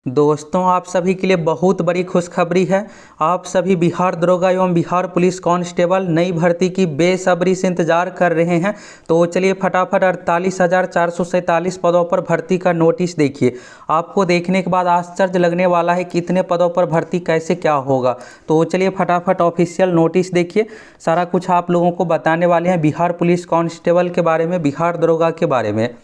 दोस्तों, आप सभी के लिए बहुत बड़ी खुशखबरी है। आप सभी बिहार दरोगा एवं बिहार पुलिस कांस्टेबल नई भर्ती की बेसब्री से इंतजार कर रहे हैं। तो चलिए फटाफट 48,447 पदों पर भर्ती का नोटिस देखिए। आपको देखने के बाद आश्चर्य लगने वाला है कि इतने पदों पर भर्ती कैसे क्या होगा। तो चलिए फटाफट ऑफिशियल नोटिस देखिए। सारा कुछ आप लोगों को बताने वाले हैं बिहार पुलिस कांस्टेबल के बारे में, बिहार दरोगा के बारे में।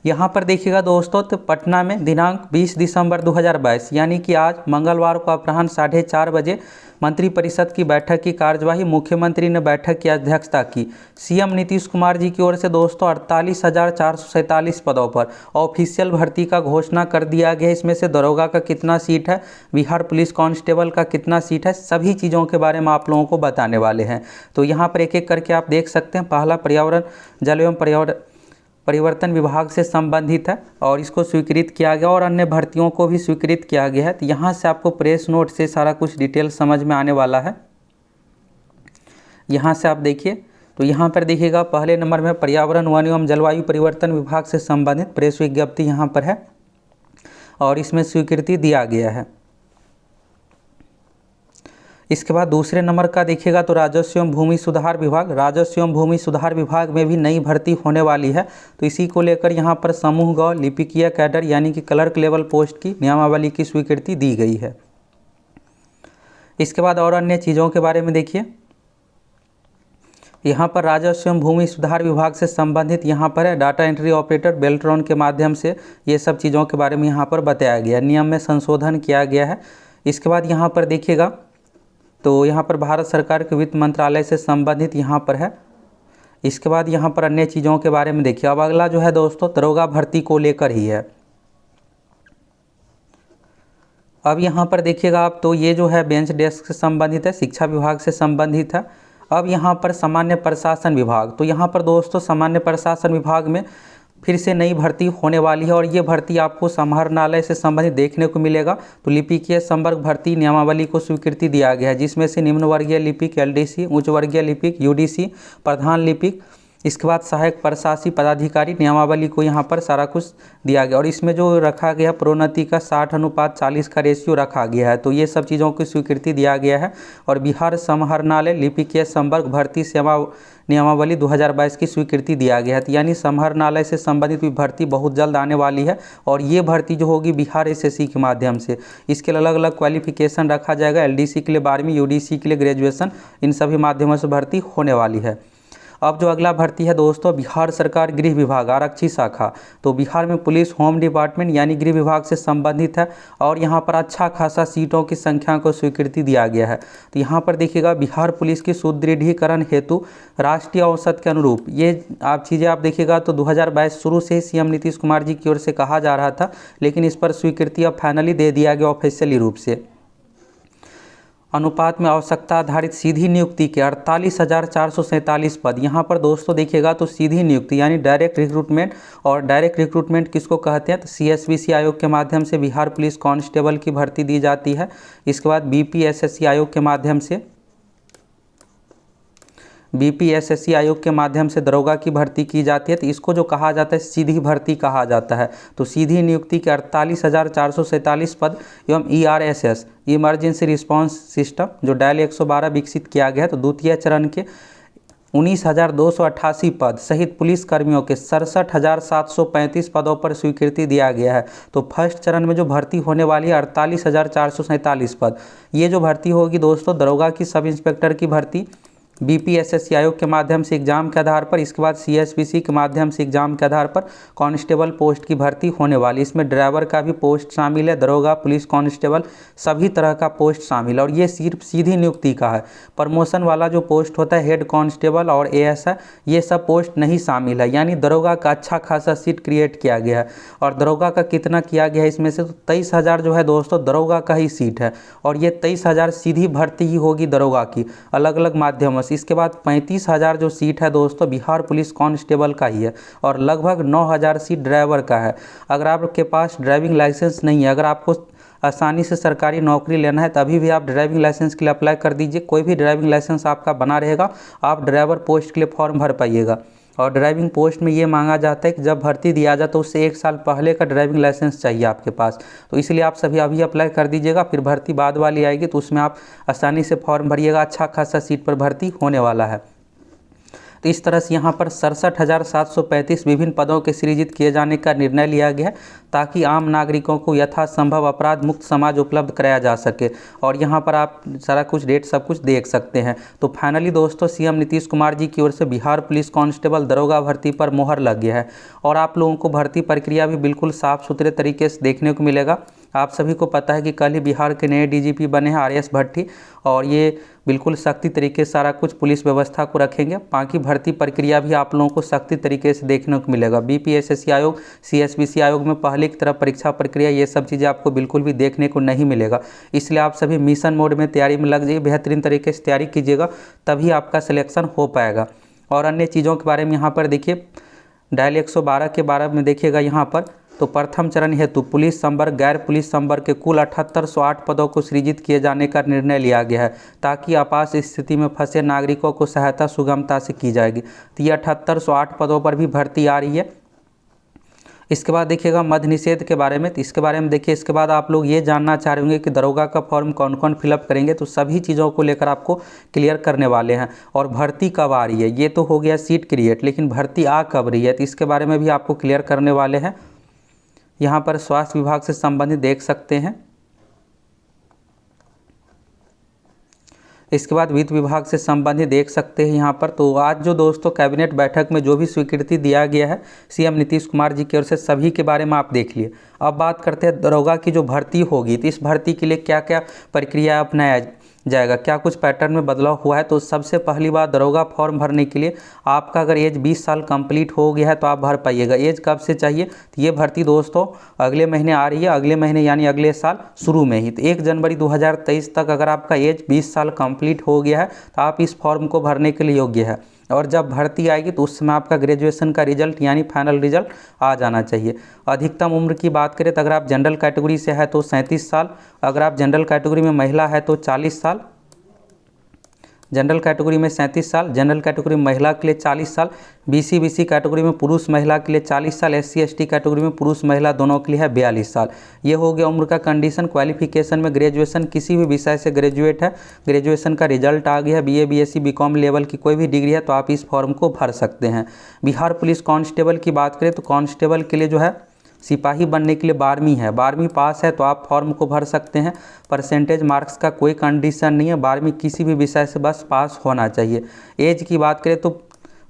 यहाँ पर देखिएगा दोस्तों, तो पटना में दिनांक 20 दिसंबर 2022 यानी कि आज मंगलवार को अपराह्न 4:30 बजे मंत्रिपरिषद की बैठक की कार्यवाही मुख्यमंत्री ने बैठक की अध्यक्षता की। सीएम नीतीश कुमार जी की ओर से दोस्तों 48,447 पदों पर ऑफिशियल भर्ती का घोषणा कर दिया गया है। इसमें से दरोगा का कितना सीट है, बिहार पुलिस कांस्टेबल का कितना सीट है, सभी चीज़ों के बारे में आप लोगों को बताने वाले हैं। तो यहाँ पर एक एक करके आप देख सकते हैं। पहला पर्यावरण, जल एवं परिवर्तन विभाग से संबंधित है और इसको स्वीकृत किया गया और अन्य भर्तियों को भी स्वीकृत किया गया है। तो यहाँ से आपको प्रेस नोट से सारा कुछ डिटेल समझ में आने वाला है। यहाँ से आप देखिए, तो यहाँ पर देखिएगा पहले नंबर में पर्यावरण, वन एवं जलवायु परिवर्तन विभाग से संबंधित प्रेस विज्ञप्ति यहाँ पर है और इसमें स्वीकृति दिया गया है। इसके बाद दूसरे नंबर का देखिएगा तो राजस्व एवं भूमि सुधार विभाग, राजस्व एवं भूमि सुधार विभाग में भी नई भर्ती होने वाली है। तो इसी को लेकर यहाँ पर समूह गौ लिपिकीय कैडर यानी कि क्लर्क लेवल पोस्ट की नियमावली की स्वीकृति दी गई है। इसके बाद और अन्य चीज़ों के बारे में देखिए। यहाँ पर राजस्व एवं भूमि सुधार विभाग से संबंधित यहाँ पर है डाटा एंट्री ऑपरेटर बेल्ट्रॉन के माध्यम से ये सब चीज़ों के बारे में यहाँ पर बताया गया, नियम में संशोधन किया गया है। इसके बाद यहाँ पर देखिएगा तो यहाँ पर भारत सरकार के वित्त मंत्रालय से संबंधित यहाँ पर है। इसके बाद यहाँ पर अन्य चीज़ों के बारे में देखिए। अब अगला जो है दोस्तों दरोगा भर्ती को लेकर ही है। अब यहाँ पर देखिएगा आप, तो ये जो है बेंच डेस्क से संबंधित है, शिक्षा विभाग से संबंधित है। अब यहाँ पर सामान्य प्रशासन विभाग, तो यहाँ पर दोस्तों सामान्य प्रशासन विभाग में फिर से नई भर्ती होने वाली है और ये भर्ती आपको समाहरणालय से संबंधित देखने को मिलेगा। तो लिपिकीय संवर्ग भर्ती नियमावली को स्वीकृति दिया गया है, जिसमें से निम्न वर्गीय लिपिक एलडीसी, उच्च वर्गीय लिपिक यूडीसी, प्रधान लिपिक, इसके बाद सहायक प्रशासी पदाधिकारी नियमावली को यहाँ पर सारा कुछ दिया गया और इसमें जो रखा गया प्रोन्नति का 60:40 का रेशियो रखा गया है। तो ये सब चीज़ों की स्वीकृति दिया गया है और बिहार समाहरणालय लिपिकीय संवर्ग भर्ती सेवा नियमावली 2022 की स्वीकृति दिया गया है। तो यानी समाहरणालय से संबंधित भी भर्ती बहुत जल्द आने वाली है और ये भर्ती जो होगी बिहार एसएससी के माध्यम से। इसके लिए अलग अलग क्वालिफिकेशन रखा जाएगा, एलडीसी के लिए 12वीं, यूडीसी के लिए ग्रेजुएशन, इन सभी माध्यमों से भर्ती होने वाली है। अब जो अगला भर्ती है दोस्तों बिहार सरकार गृह विभाग आरक्षी शाखा, तो बिहार में पुलिस होम डिपार्टमेंट यानी गृह विभाग से संबंधित है और यहाँ पर अच्छा खासा सीटों की संख्या को स्वीकृति दिया गया है। तो यहाँ पर देखिएगा बिहार पुलिस की सुदृढ़ीकरण हेतु राष्ट्रीय औसत के अनुरूप ये आप चीज़ें आप देखिएगा तो 2022 शुरू से ही सीएम नीतीश कुमार जी की ओर से कहा जा रहा था, लेकिन इस पर स्वीकृति अब फाइनली दे दिया गया ऑफिशियली रूप से। अनुपात में आवश्यकता आधारित सीधी नियुक्ति के 48,447 पद। यहाँ पर दोस्तों देखिएगा तो सीधी नियुक्ति यानी डायरेक्ट रिक्रूटमेंट, और डायरेक्ट रिक्रूटमेंट किसको कहते हैं तो सीएसबीसी आयोग के माध्यम से बिहार पुलिस कांस्टेबल की भर्ती दी जाती है। इसके बाद बीपीएसएससी आयोग के माध्यम से दरोगा की भर्ती की जाती है। तो इसको जो कहा जाता है सीधी भर्ती कहा जाता है। तो सीधी नियुक्ति के 48,447 पद एवं ERSS इमरजेंसी रिस्पांस सिस्टम जो डायल 112 विकसित किया गया है। तो द्वितीय चरण के 19,288 पद सहित पुलिस कर्मियों के 67,735 पदों पर स्वीकृति दिया गया है। तो फर्स्ट चरण में जो भर्ती होने वाली है 48,447 पद, ये जो भर्ती होगी दोस्तों दरोगा की सब इंस्पेक्टर की भर्ती बीपीएसएससी आयोग के माध्यम से एग्जाम के आधार पर, इसके बाद सीएसबीसी के माध्यम से एग्जाम के आधार पर कांस्टेबल पोस्ट की भर्ती होने वाली। इसमें ड्राइवर का भी पोस्ट शामिल है, दरोगा, पुलिस कांस्टेबल सभी तरह का पोस्ट शामिल है और ये सिर्फ सीधी नियुक्ति का है। प्रमोशन वाला जो पोस्ट होता है हेड कांस्टेबल और एएसआई, ये सब पोस्ट नहीं शामिल है। यानी दरोगा का अच्छा खासा सीट क्रिएट किया गया है और दरोगा का कितना किया गया है इसमें से तो 23,000 जो है दोस्तों दरोगा का ही सीट है और ये 23,000 सीधी भर्ती ही होगी दरोगा की अलग अलग माध्यमों। इसके बाद 35,000 जो सीट है दोस्तों बिहार पुलिस कांस्टेबल का ही है और लगभग 9,000 सीट ड्राइवर का है। अगर आपके पास ड्राइविंग लाइसेंस नहीं है, अगर आपको आसानी से सरकारी नौकरी लेना है तभी भी आप ड्राइविंग लाइसेंस के लिए अप्लाई कर दीजिए। कोई भी ड्राइविंग लाइसेंस आपका बना रहेगा, आप ड्राइवर पोस्ट के लिए फॉर्म भर पाइएगा। और ड्राइविंग पोस्ट में ये मांगा जाता है कि जब भर्ती दिया जाए तो उससे 1 साल पहले का ड्राइविंग लाइसेंस चाहिए आपके पास। तो इसलिए आप सभी अभी अप्लाई कर दीजिएगा, फिर भर्ती बाद वाली आएगी तो उसमें आप आसानी से फॉर्म भरिएगा, अच्छा खासा सीट पर भर्ती होने वाला है। तो इस तरह से यहाँ पर 67,735 विभिन्न पदों के सृजित किए जाने का निर्णय लिया गया है, ताकि आम नागरिकों को यथासंभव अपराध मुक्त समाज उपलब्ध कराया जा सके। और यहाँ पर आप सारा कुछ डेट सब कुछ देख सकते हैं। तो फाइनली दोस्तों सीएम नीतीश कुमार जी की ओर से बिहार पुलिस कांस्टेबल दरोगा भर्ती पर मोहर लग गया है और आप लोगों को भर्ती प्रक्रिया भी बिल्कुल साफ सुथरे तरीके से देखने को मिलेगा। आप सभी को पता है कि कल ही बिहार के नए डीजीपी बने हैं आर.एस. भट्टी, और ये बिल्कुल सख्ती तरीके से सारा कुछ पुलिस व्यवस्था को रखेंगे। बाकी भर्ती प्रक्रिया भी आप लोगों को सख्ती तरीके से देखने को मिलेगा। बीपीएससी आयोग, सीएसबीसी आयोग में पहले की तरह परीक्षा प्रक्रिया ये सब चीज़ें आपको बिल्कुल भी देखने को नहीं मिलेगा। इसलिए आप सभी मिशन मोड में तैयारी में लग जाइए, बेहतरीन तरीके से तैयारी कीजिएगा, तभी आपका सिलेक्शन हो पाएगा। और अन्य चीज़ों के बारे में यहाँ पर देखिए, डायल 112 के बारे में देखिएगा यहाँ पर। तो प्रथम चरण हेतु पुलिस संवर्ग, गैर पुलिस संवर्ग के कुल 7808 पदों को सृजित किए जाने का निर्णय लिया गया है, ताकि आपात स्थिति में फंसे नागरिकों को सहायता सुगमता से की जाएगी। तो ये 7808 पदों पर भी भर्ती आ रही है। इसके बाद देखिएगा मद्य निषेध के बारे में। तो इसके बारे में देखिए, इसके बाद आप लोग ये जानना चाह रहे होंगे कि दरोगा का फॉर्म कौन कौन फिलअप करेंगे, तो सभी चीज़ों को लेकर आपको क्लियर करने वाले हैं। और भर्ती कब आ रही है, ये तो हो गया सीट क्रिएट, लेकिन भर्ती आ कब रही है, तो इसके बारे में भी आपको क्लियर करने वाले हैं। यहाँ पर स्वास्थ्य विभाग से संबंधित देख सकते हैं। इसके बाद वित्त विभाग से संबंधित देख सकते हैं यहाँ पर। तो आज जो दोस्तों कैबिनेट बैठक में जो भी स्वीकृति दिया गया है सीएम नीतीश कुमार जी की ओर से, सभी के बारे में आप देख लिए। अब बात करते हैं दरोगा की जो भर्ती होगी, तो इस भर्ती के लिए क्या क्या प्रक्रिया अपनाया जाएगा, क्या कुछ पैटर्न में बदलाव हुआ है। तो सबसे पहली बात, दरोगा फॉर्म भरने के लिए आपका अगर एज 20 साल कंप्लीट हो गया है तो आप भर पाइएगा। एज कब से चाहिए, तो ये भर्ती दोस्तों अगले महीने आ रही है, अगले महीने यानी अगले साल शुरू में ही। तो 1 जनवरी 2023 तक अगर आपका एज 20 साल कंप्लीट हो गया है तो आप इस फॉर्म को भरने के लिए योग्य है। और जब भर्ती आएगी तो उस समय आपका ग्रेजुएशन का रिजल्ट यानी फाइनल रिजल्ट आ जाना चाहिए। अधिकतम उम्र की बात करें तो अगर आप जनरल कैटेगरी से है तो 37 साल, अगर आप जनरल कैटेगरी में महिला है तो 40 साल, जनरल कैटेगरी में 37 साल, जनरल कैटेगरी में महिला के लिए 40 साल, बीसी कैटेगरी में पुरुष महिला के लिए 40 साल, SC/ST कैटेगरी में पुरुष महिला दोनों के लिए है 42 साल। ये हो गया उम्र का कंडीशन। क्वालिफिकेशन में ग्रेजुएशन, किसी भी विषय से ग्रेजुएट है, ग्रेजुएशन का रिजल्ट आ गया है, BA BSc BCom लेवल की कोई भी डिग्री है तो आप इस फॉर्म को भर सकते हैं। बिहार पुलिस कांस्टेबल की बात करें तो कांस्टेबल के लिए जो है सिपाही बनने के लिए 12वीं है, 12वीं पास है तो आप फॉर्म को भर सकते हैं। परसेंटेज मार्क्स का कोई कंडीशन नहीं है, 12वीं किसी भी विषय से बस पास होना चाहिए। एज की बात करें तो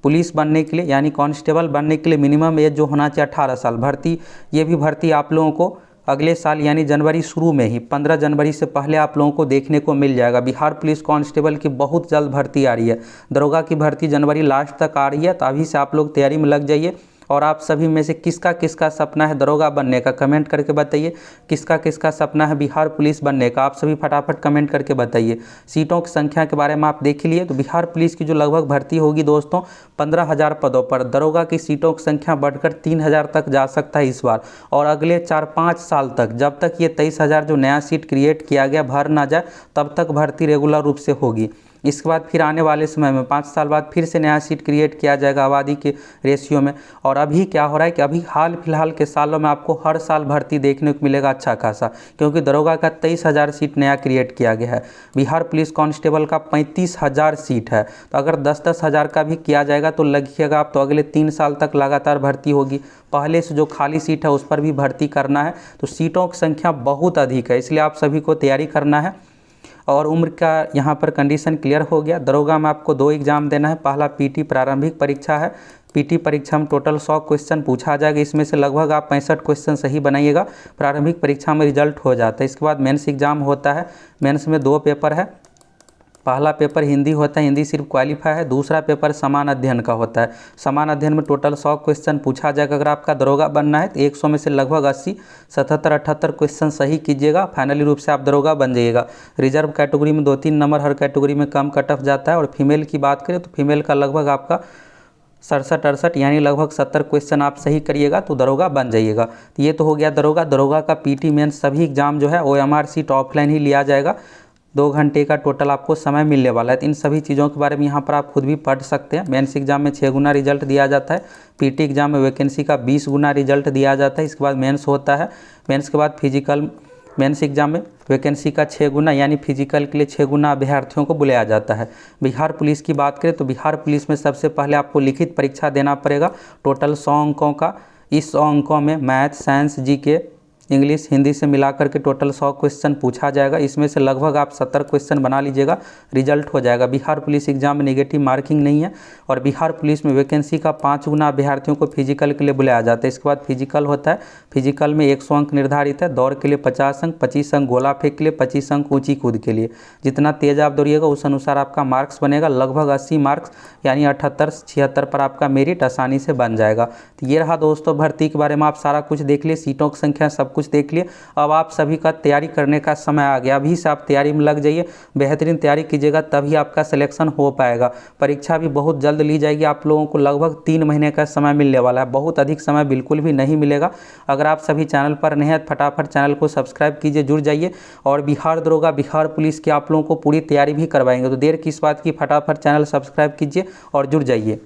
पुलिस बनने के लिए यानी कांस्टेबल बनने के लिए मिनिमम एज जो होना चाहिए 18 साल। भर्ती, ये भी भर्ती आप लोगों को अगले साल यानी जनवरी शुरू में ही 15 जनवरी से पहले आप लोगों को देखने को मिल जाएगा। बिहार पुलिस कांस्टेबल की बहुत जल्द भर्ती आ रही है। दरोगा की भर्ती जनवरी लास्ट तक आ रही है, तो अभी से आप लोग तैयारी में लग जाइए। और आप सभी में से किसका किसका सपना है दरोगा बनने का, कमेंट करके बताइए। किसका किसका सपना है बिहार पुलिस बनने का, आप सभी फटाफट कमेंट करके बताइए। सीटों की संख्या के बारे में आप देख लिए, तो बिहार पुलिस की जो लगभग भर्ती होगी दोस्तों 15,000 पदों पर, दरोगा की सीटों की संख्या बढ़कर 3,000 तक जा सकता है इस बार। और अगले 4-5 साल तक, जब तक ये 23,000 जो नया सीट क्रिएट किया गया भर ना जाए, तब तक भर्ती रेगुलर रूप से होगी। इसके बाद फिर आने वाले समय में 5 साल बाद फिर से नया सीट क्रिएट किया जाएगा आबादी के रेशियो में। और अभी क्या हो रहा है कि अभी हाल फिलहाल के सालों में आपको हर साल भर्ती देखने को मिलेगा अच्छा खासा, क्योंकि दरोगा का 23,000 सीट नया क्रिएट किया गया है। बिहार पुलिस कांस्टेबल का 35,000 सीट है, तो अगर 10-10 हज़ार का भी किया जाएगा तो लगिएगा आप, तो अगले 3 साल तक लगातार भर्ती होगी। पहले से जो खाली सीट है उस पर भी भर्ती करना है, तो सीटों की संख्या बहुत अधिक है, इसलिए आप सभी को तैयारी करना है। और उम्र का यहाँ पर कंडीशन क्लियर हो गया। दरोगा में आपको 2 एग्ज़ाम देना है। पहला PT प्रारंभिक परीक्षा है। PT परीक्षा में टोटल 100 क्वेश्चन पूछा जाएगा, इसमें से लगभग आप 65 क्वेश्चन सही बनाइएगा, प्रारंभिक परीक्षा में रिजल्ट हो जाता है। इसके बाद मेंस एग्ज़ाम होता है। मेंस में 2 पेपर है। पहला पेपर हिंदी होता है, हिंदी सिर्फ क्वालिफाई है। दूसरा पेपर समान अध्ययन का होता है। समान अध्ययन में टोटल 100 क्वेश्चन पूछा जाएगा। अगर आपका दरोगा बनना है तो 100 में से लगभग 80, 77-78 क्वेश्चन सही कीजिएगा, फाइनली रूप से आप दरोगा बन जाइएगा। रिजर्व कैटेगरी में 2-3 नंबर हर कैटेगरी में कम कट ऑफ जाता है। और फीमेल की बात करें तो फीमेल का लगभग आपका 67-68 यानी लगभग 70 क्वेश्चन आप सही करिएगा तो दरोगा बन जाइएगा। तो ये तो हो गया दरोगा। दरोगा का PT मेंस सभी एग्जाम जो है OMR सीट ऑफलाइन ही लिया जाएगा। 2 घंटे का टोटल आपको समय मिलने वाला है। तो इन सभी चीज़ों के बारे में यहाँ पर आप खुद भी पढ़ सकते हैं। मेंस एग्जाम में 6 गुना रिजल्ट दिया जाता है, पीटी एग्जाम में वैकेंसी का 20 गुना रिजल्ट दिया जाता है। इसके बाद मेंस होता है, मेंस के बाद फिजिकल, मेंस एग्जाम में वैकेंसी का 6 गुना यानी फिजिकल के लिए 6 गुना अभ्यर्थियों को बुलाया जाता है। बिहार पुलिस की बात करें तो बिहार पुलिस में सबसे पहले आपको लिखित परीक्षा देना पड़ेगा टोटल 100 अंकों का। इस 100 अंकों में math, science, GK, English, Hindi से मिलाकर के टोटल 100 क्वेश्चन पूछा जाएगा। इसमें से लगभग आप 70 क्वेश्चन बना लीजिएगा, रिजल्ट हो जाएगा। बिहार पुलिस एग्जाम में नेगेटिव मार्किंग नहीं है और बिहार पुलिस में वैकेंसी का 5 गुना अभ्यर्थियों को फिजिकल के लिए बुलाया जाता है। इसके बाद फिजिकल होता है, फिजिकल में 100 अंक निर्धारित है, दौड़ के लिए 50 अंक, 25 अंक गोला फेंक के लिए, 25 अंक ऊंची कूद के लिए। जितना तेज आप दौड़िएगा उस अनुसार आपका मार्क्स बनेगा, लगभग 80 मार्क्स यानी 78-76 पर आपका मेरिट आसानी से बन जाएगा। तो ये रहा दोस्तों भर्ती के बारे में, आप सारा कुछ देख लिए, सीटों की संख्या सब कुछ देख लिए। अब आप सभी का तैयारी करने का समय आ गया। अभी से आप तैयारी में लग जाइए, बेहतरीन तैयारी कीजिएगा, तभी आपका सिलेक्शन हो पाएगा। परीक्षा भी बहुत जल्द ली जाएगी, आप लोगों को लगभग 3 महीने का समय मिलने वाला है, बहुत अधिक समय बिल्कुल भी नहीं मिलेगा। अगर आप सभी चैनल पर नए हैं फटाफट चैनल को सब्सक्राइब कीजिए, जुड़ जाइए और बिहार दरोगा, बिहार पुलिस की आप लोगों को पूरी तैयारी भी करवाएंगे। तो देर किस बात की, फटाफट चैनल सब्सक्राइब कीजिए और जुड़ जाइए।